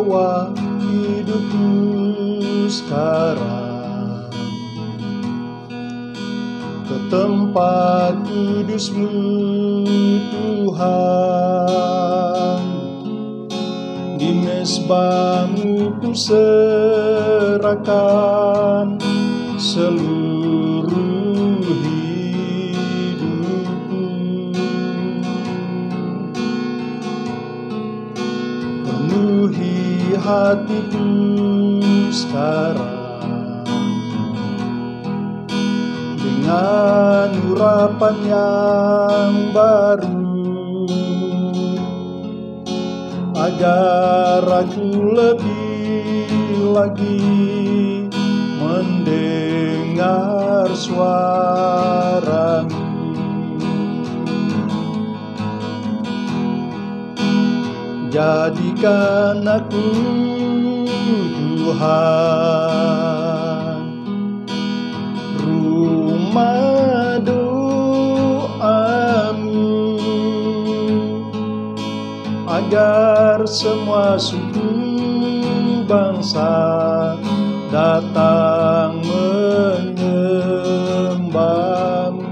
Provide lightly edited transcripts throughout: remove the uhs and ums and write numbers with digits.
bawa hidupku sekarang ke tempat kudus-Mu Tuhan. Di mezbah-Mu ku serahkan seluruh hidupku. Penuhi hatiku sekarang dengan urapan yang baru, agar aku lebih lagi mendengar suara-Mu. Jadikan aku Tuhan rumah doa-Mu, agar semua suku bangsa datang menyembah-Mu.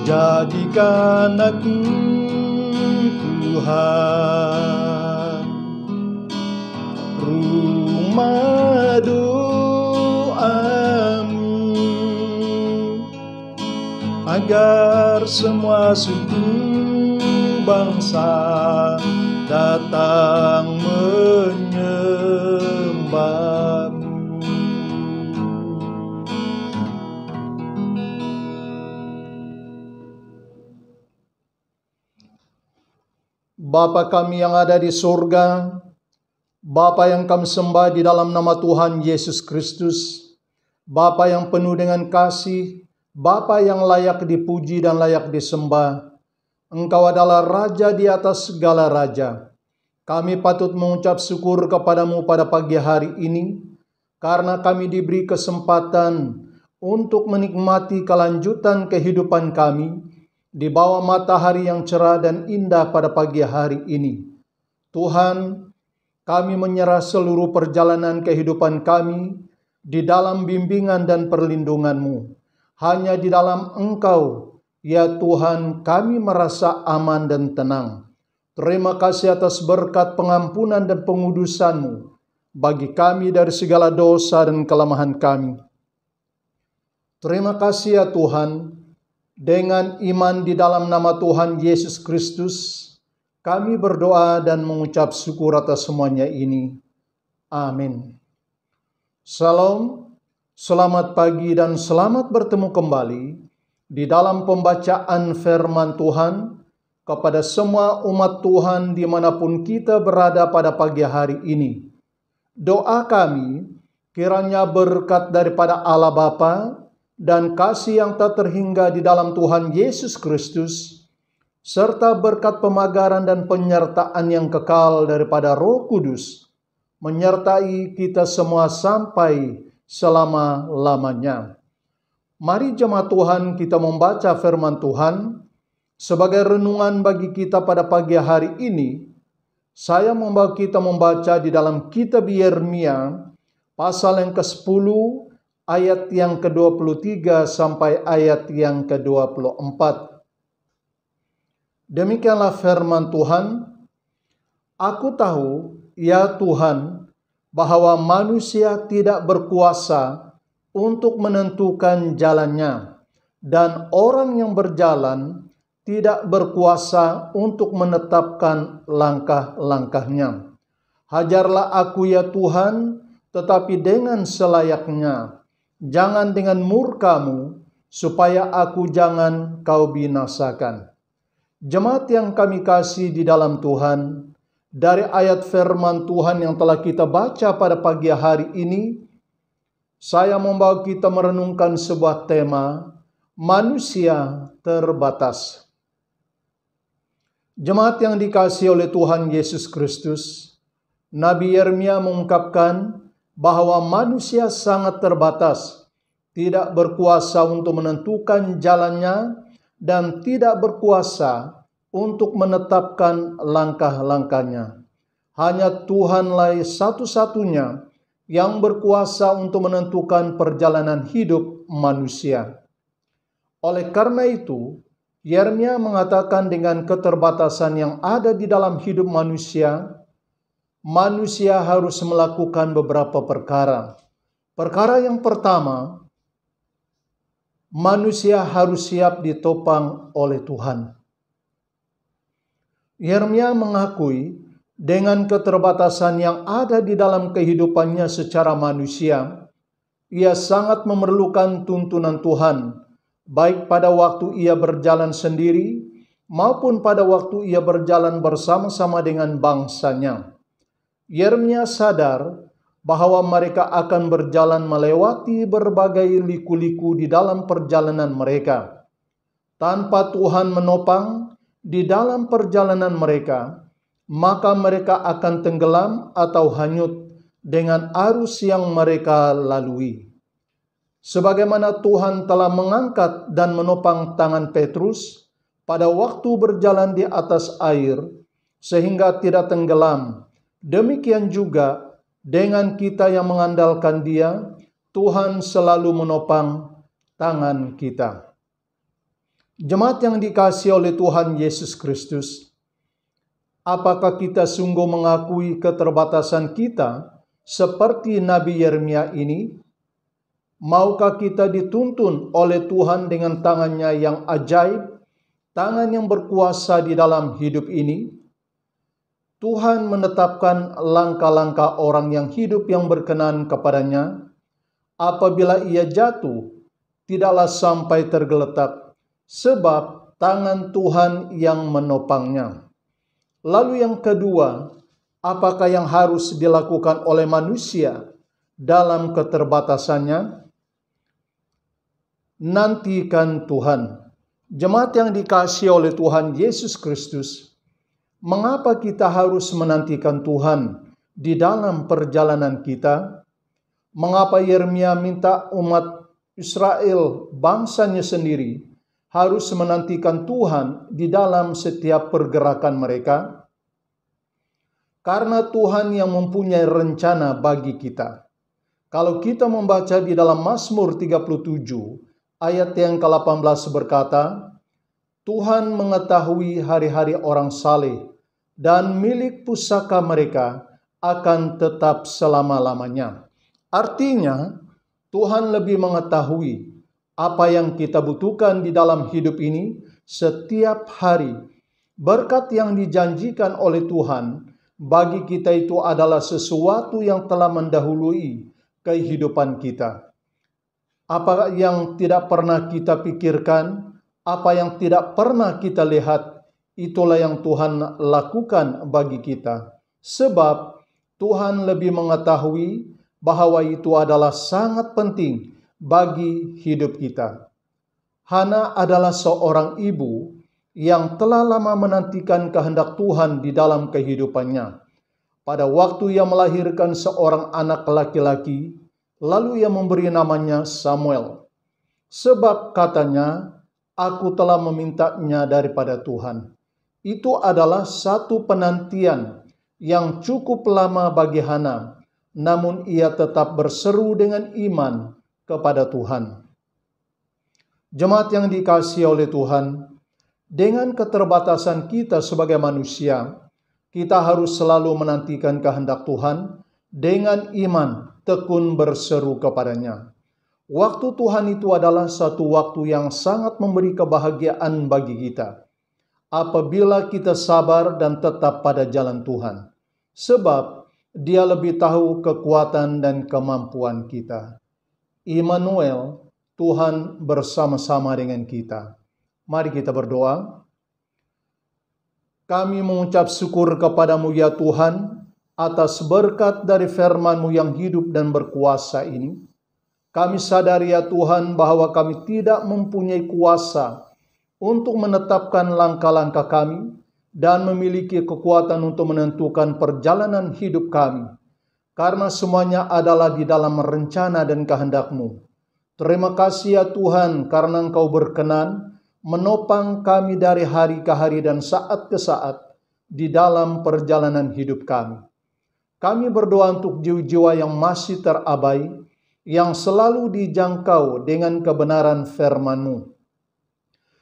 Jadikan aku Tuhan rumah doa-Mu, agar semua suku bangsa datang menyembah-Mu. Bapa kami yang ada di surga, Bapa yang kami sembah di dalam nama Tuhan Yesus Kristus, Bapa yang penuh dengan kasih, Bapa yang layak dipuji dan layak disembah. Engkau adalah Raja di atas segala raja. Kami patut mengucap syukur kepadamu pada pagi hari ini, karena kami diberi kesempatan untuk menikmati kelanjutan kehidupan kami di bawah matahari yang cerah dan indah pada pagi hari ini. Tuhan, kami menyerah seluruh perjalanan kehidupan kami di dalam bimbingan dan perlindungan-Mu. Hanya di dalam Engkau, ya Tuhan, kami merasa aman dan tenang. Terima kasih atas berkat pengampunan dan pengudusan-Mu bagi kami dari segala dosa dan kelemahan kami. Terima kasih ya Tuhan, dengan iman di dalam nama Tuhan Yesus Kristus, kami berdoa dan mengucap syukur atas semuanya ini. Amin. Salam, selamat pagi dan selamat bertemu kembali di dalam pembacaan firman Tuhan kepada semua umat Tuhan dimanapun kita berada pada pagi hari ini. Doa kami kiranya berkat daripada Allah Bapa dan kasih yang tak terhingga di dalam Tuhan Yesus Kristus, serta berkat pemagaran dan penyertaan yang kekal daripada Roh Kudus, menyertai kita semua sampai selama-lamanya. Mari jemaat Tuhan kita membaca firman Tuhan sebagai renungan bagi kita pada pagi hari ini. Saya membawa kita membaca di dalam kitab Yeremia pasal yang ke-10 ayat yang ke-23 sampai ayat yang ke-24. Demikianlah firman Tuhan, Aku tahu, ya Tuhan, bahwa manusia tidak berkuasa untuk menentukan jalannya, dan orang yang berjalan tidak berkuasa untuk menetapkan langkah-langkahnya. Hajarlah aku ya Tuhan, tetapi dengan selayaknya, jangan dengan murka-Mu, supaya aku jangan Kau binasakan. Jemaat yang kami kasih di dalam Tuhan, dari ayat firman Tuhan yang telah kita baca pada pagi hari ini, saya membawa kita merenungkan sebuah tema, manusia terbatas. Jemaat yang dikasihi oleh Tuhan Yesus Kristus, Nabi Yeremia mengungkapkan bahwa manusia sangat terbatas, tidak berkuasa untuk menentukan jalannya, dan tidak berkuasa untuk menetapkan langkah-langkahnya. Hanya Tuhanlah satu-satunya yang berkuasa untuk menentukan perjalanan hidup manusia. Oleh karena itu, Yeremia mengatakan dengan keterbatasan yang ada di dalam hidup manusia, manusia harus melakukan beberapa perkara. Perkara yang pertama, manusia harus siap ditopang oleh Tuhan. Yeremia mengakui dengan keterbatasan yang ada di dalam kehidupannya secara manusia, ia sangat memerlukan tuntunan Tuhan, baik pada waktu ia berjalan sendiri maupun pada waktu ia berjalan bersama-sama dengan bangsanya. Yeremia sadar bahwa mereka akan berjalan melewati berbagai liku-liku di dalam perjalanan mereka. Tanpa Tuhan menopang di dalam perjalanan mereka, maka mereka akan tenggelam atau hanyut dengan arus yang mereka lalui. Sebagaimana Tuhan telah mengangkat dan menopang tangan Petrus pada waktu berjalan di atas air sehingga tidak tenggelam, demikian juga dengan kita yang mengandalkan Dia, Tuhan selalu menopang tangan kita. Jemaat yang dikasihi oleh Tuhan Yesus Kristus, apakah kita sungguh mengakui keterbatasan kita seperti Nabi Yeremia ini? Maukah kita dituntun oleh Tuhan dengan tangannya yang ajaib, tangan yang berkuasa di dalam hidup ini? Tuhan menetapkan langkah-langkah orang yang hidup yang berkenan kepadanya. Apabila ia jatuh, tidaklah sampai tergeletak, sebab tangan Tuhan yang menopangnya. Lalu yang kedua, apakah yang harus dilakukan oleh manusia dalam keterbatasannya? Nantikan Tuhan. Jemaat yang dikasihi oleh Tuhan Yesus Kristus, mengapa kita harus menantikan Tuhan di dalam perjalanan kita? Mengapa Yeremia minta umat Israel, bangsanya sendiri, harus menantikan Tuhan di dalam setiap pergerakan mereka? Karena Tuhan yang mempunyai rencana bagi kita. Kalau kita membaca di dalam Mazmur 37, ayat yang ke-18 berkata, Tuhan mengetahui hari-hari orang saleh, dan milik pusaka mereka akan tetap selama-lamanya. Artinya, Tuhan lebih mengetahui apa yang kita butuhkan di dalam hidup ini setiap hari. Berkat yang dijanjikan oleh Tuhan bagi kita itu adalah sesuatu yang telah mendahului kehidupan kita. Apa yang tidak pernah kita pikirkan, apa yang tidak pernah kita lihat, itulah yang Tuhan lakukan bagi kita. Sebab Tuhan lebih mengetahui bahwa itu adalah sangat penting bagi hidup kita. Hana adalah seorang ibu yang telah lama menantikan kehendak Tuhan di dalam kehidupannya. Pada waktu ia melahirkan seorang anak laki-laki, lalu ia memberi namanya Samuel. Sebab katanya, aku telah memintanya daripada Tuhan. Itu adalah satu penantian yang cukup lama bagi Hana, namun ia tetap berseru dengan iman kepada Tuhan. Jemaat yang dikasihi oleh Tuhan, dengan keterbatasan kita sebagai manusia, kita harus selalu menantikan kehendak Tuhan dengan iman, tekun berseru kepadanya. Waktu Tuhan itu adalah satu waktu yang sangat memberi kebahagiaan bagi kita, apabila kita sabar dan tetap pada jalan Tuhan, sebab Dia lebih tahu kekuatan dan kemampuan kita. Immanuel, Tuhan bersama-sama dengan kita. Mari kita berdoa. Kami mengucap syukur kepadamu ya Tuhan, atas berkat dari firman-Mu yang hidup dan berkuasa ini. Kami sadari ya Tuhan bahwa kami tidak mempunyai kuasa untuk menetapkan langkah-langkah kami dan memiliki kekuatan untuk menentukan perjalanan hidup kami. Karena semuanya adalah di dalam rencana dan kehendak-Mu. Terima kasih ya Tuhan karena Engkau berkenan menopang kami dari hari ke hari dan saat ke saat di dalam perjalanan hidup kami. Kami berdoa untuk jiwa-jiwa yang masih terabai, yang selalu dijangkau dengan kebenaran firman-Mu.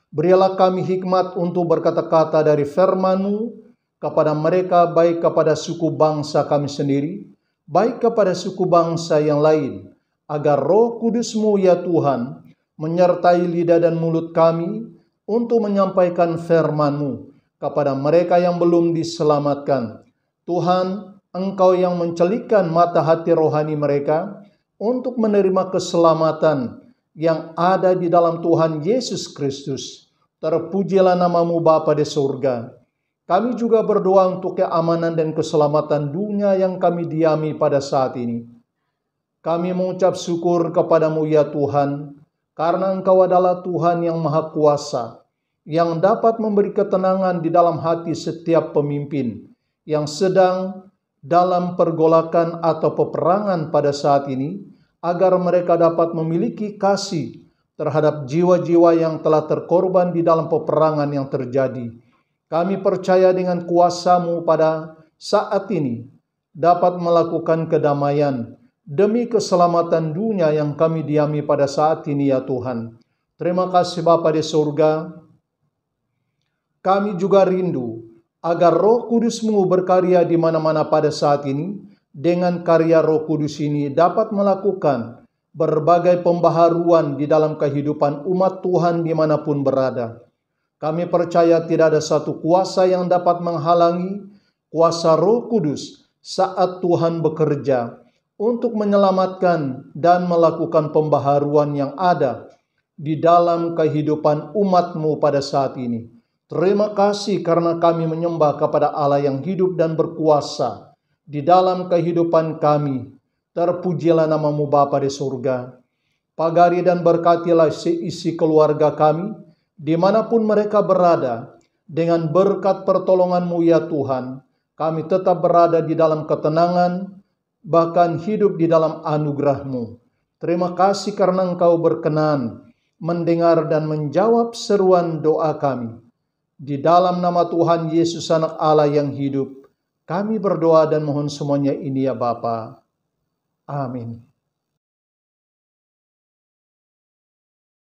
Berilah kami hikmat untuk berkata-kata dari firman-Mu kepada mereka, baik kepada suku bangsa kami sendiri, baik kepada suku bangsa yang lain, agar Roh Kudus-Mu ya Tuhan menyertai lidah dan mulut kami untuk menyampaikan firman-Mu kepada mereka yang belum diselamatkan. Tuhan, Engkau yang mencelikkan mata hati rohani mereka untuk menerima keselamatan yang ada di dalam Tuhan Yesus Kristus. Terpujilah nama-Mu Bapa di surga. Kami juga berdoa untuk keamanan dan keselamatan dunia yang kami diami pada saat ini. Kami mengucap syukur kepada-Mu ya Tuhan, karena Engkau adalah Tuhan yang Maha Kuasa, yang dapat memberi ketenangan di dalam hati setiap pemimpin yang sedang dalam pergolakan atau peperangan pada saat ini, agar mereka dapat memiliki kasih terhadap jiwa-jiwa yang telah terkorban di dalam peperangan yang terjadi. Kami percaya dengan kuasa-Mu pada saat ini dapat melakukan kedamaian demi keselamatan dunia yang kami diami pada saat ini ya Tuhan. Terima kasih Bapa di surga. Kami juga rindu agar Roh Kudus-Mu berkarya di mana-mana pada saat ini. Dengan karya Roh Kudus ini dapat melakukan berbagai pembaharuan di dalam kehidupan umat Tuhan dimanapun berada. Kami percaya tidak ada satu kuasa yang dapat menghalangi kuasa Roh Kudus saat Tuhan bekerja untuk menyelamatkan dan melakukan pembaharuan yang ada di dalam kehidupan umat-Mu pada saat ini. Terima kasih karena kami menyembah kepada Allah yang hidup dan berkuasa di dalam kehidupan kami. Terpujilah nama-Mu Bapa di surga. Pagari dan berkatilah seisi keluarga kami, dimanapun mereka berada. Dengan berkat pertolongan-Mu ya Tuhan, kami tetap berada di dalam ketenangan, bahkan hidup di dalam anugerah-Mu. Terima kasih karena Engkau berkenan mendengar dan menjawab seruan doa kami. Di dalam nama Tuhan Yesus Anak Allah yang hidup, kami berdoa dan mohon semuanya ini ya Bapa. Amin.